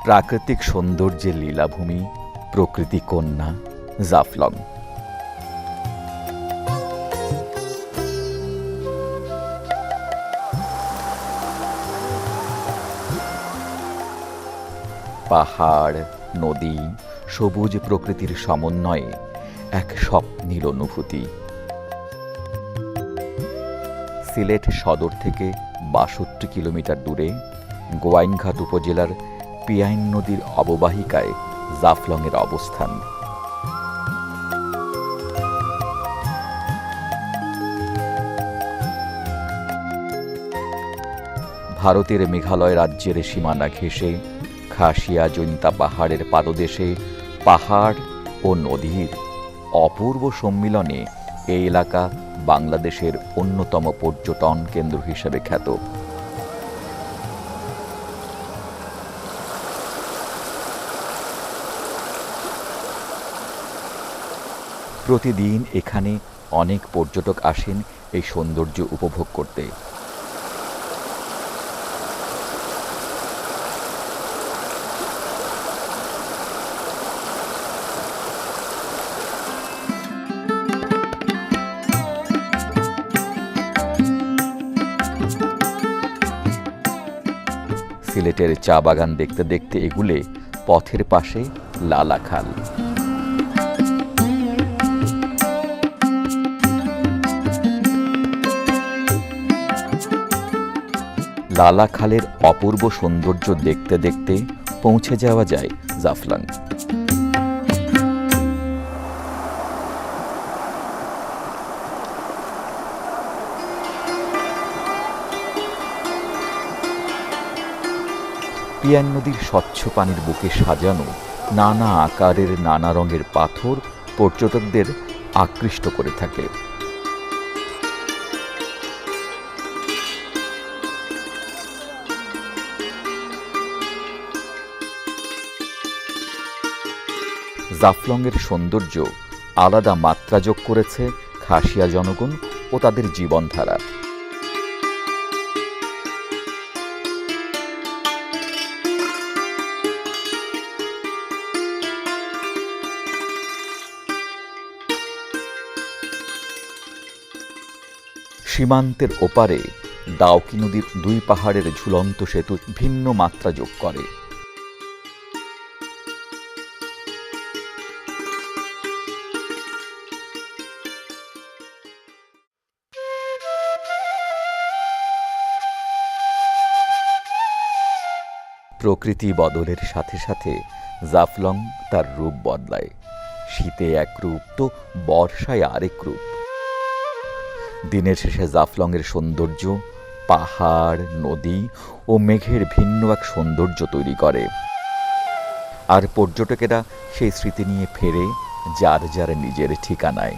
প্রাকৃতিক সৌন্দর্যের লীলাভূমি, প্রকৃতি কন্যা জাফলং। পাহাড়, নদী, সবুজ প্রকৃতির সমন্বয়ে এক স্বপ্নীল অনুভূতি। সিলেট সদর থেকে ৬২ কিলোমিটার দূরে গোয়াইনঘাট উপজেলার পিয়াইন নদীর অববাহিকায় জাফলংয়ের অবস্থান। ভারতের মেঘালয় রাজ্যের সীমানা ঘেঁষে খাসিয়া জৈন্তা পাহাড়ের পাদদেশে পাহাড় ও নদীর অপূর্ব সম্মিলনে এই এলাকা বাংলাদেশের অন্যতম পর্যটন কেন্দ্র হিসেবে খ্যাত। প্রতিদিন এখানে অনেক পর্যটক আসেন এই সৌন্দর্য উপভোগ করতে। সিলেটের চা বাগান দেখতে দেখতে এগুলে পথের পাশে লালাখাল। লালাখালের অপূর্ব সৌন্দর্য দেখতে দেখতে পৌঁছে যাওয়া যায় জাফলং। পিয়াইন নদীর স্বচ্ছ পানির বুকে সাজানো নানা আকারের নানা রঙের পাথর পর্যটকদের আকৃষ্ট করে থাকে। জাফলংয়ের সৌন্দর্য আলাদা মাত্রা যোগ করেছে খাসিয়া জনগণ ও তাদের জীবনধারা। সীমান্তের ওপারে দাউকি নদীর দুই পাহাড়ের ঝুলন্ত সেতু ভিন্ন মাত্রা যোগ করে। প্রকৃতি বদলের সাথে সাথে জাফলং তার রূপ বদলায়। শীতে এক রূপ তো বর্ষায় আরেক রূপ। দিনের শেষে জাফলংয়ের সৌন্দর্য পাহাড়, নদী ও মেঘের ভিন্ন এক সৌন্দর্য তৈরি করে। আর পর্যটকেরা সেই স্মৃতি নিয়ে ফেরে যার যার নিজের ঠিকানায়।